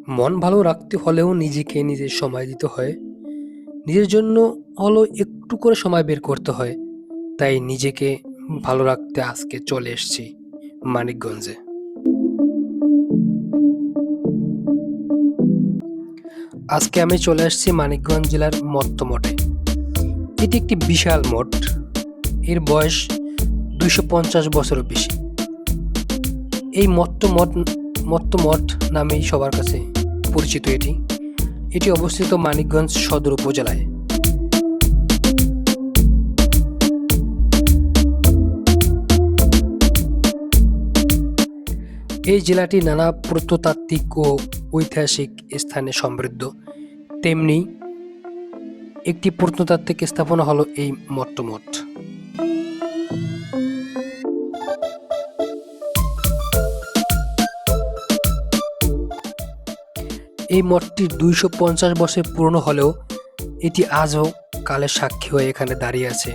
মন ভালো রাখতে হলেও নিজেকে নিজে সময় দিতে হয়। নিজের জন্য হলেও একটু করে সময় বের করতে হয়। তাই নিজেকে ভালো রাখতে আজকে চলে এসেছি মানিকগঞ্জে। আজকে আমি চলে আসছি মানিকগঞ্জ জেলার মত্ত মঠে। এটি একটি বিশাল মঠ। এর বয়স ২৫০ বছরের বেশি। এই মত্ত মঠ নামেই সবার কাছে পরিচিত এটি। এটি অবস্থিত মানিকগঞ্জ সদর উপজেলায়। এই জেলাটি নানা প্রত্নতাত্ত্বিক ও ঐতিহাসিক স্থানে সমৃদ্ধ। তেমনি একটি প্রত্নতাত্ত্বিক স্থাপনা হলো এই মট্ট মঠ। এই মঠটি ২৫০ বছর পুরনো হলেও এটি আজও কালের সাক্ষী হয়ে এখানে দাঁড়িয়ে আছে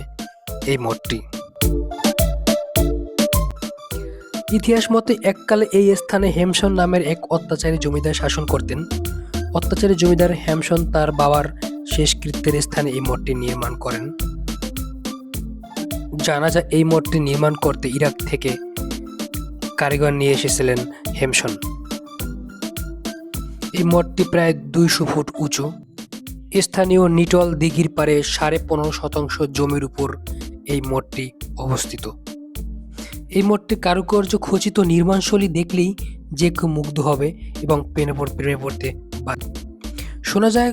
এই মঠটি। ইতিহাস মতে এককালে এই স্থানে হেমশন নামের এক অত্যাচারী জমিদার শাসন করতেন। অত্যাচারী জমিদার হেমশন তার বাবার শেষকৃত্যের স্থানে এই মঠটি নির্মাণ করেন। জানা যায় এই মঠটি নির্মাণ করতে ইরাক থেকে কারিগর নিয়ে এসেছিলেন হেমশন। এই মঠটি প্রায় ২০০ ফুট উঁচু। স্থানীয় নিটল দিঘির পারে ১৫.৫% জমির উপর এই মঠটি অবস্থিত। এই মঠটির কারুকার্য খচিত নির্মাণশৈলী দেখলেই যে কেউ মুগ্ধ হবে এবং প্রেমে পড়তে বাধ্য। শোনা যায়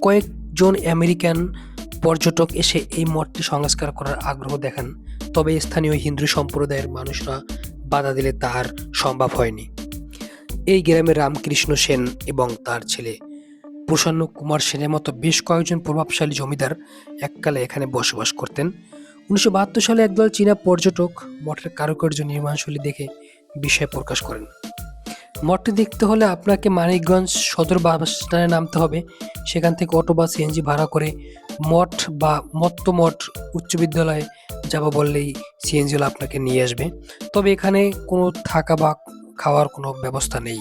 কয়েকজন আমেরিকান পর্যটক এসে এই মঠটি সংস্কার করার আগ্রহ দেখান, তবে স্থানীয় হিন্দু সম্প্রদায়ের মানুষরা বাধা দিলে তা আর সম্ভব হয়নি। এই গ্রামে রামকৃষ্ণ সেন এবং তার ছেলে প্রসন্ন কুমার সেনের মতো বেশ কয়েকজন প্রভাবশালী জমিদার এককালে এখানে বসবাস করতেন। ১৯৭২ সালে একদল চীনা পর্যটক মঠের কারুকার্য নির্মাণশৈলী দেখে বিস্ময় প্রকাশ করেন। মঠটি দেখতে হলে আপনাকে মানিকগঞ্জ সদর বাস স্ট্যান্ডে নামতে হবে। সেখান থেকে অটো বা সিএনজি ভাড়া করে মঠ বা মত্ত মঠ উচ্চ বিদ্যালয়ে যাবো বললেই সিএনজিওয়ালা আপনাকে নিয়ে আসবে। তবে এখানে কোনো থাকা বা খাওয়ার কোনো ব্যবস্থা নেই।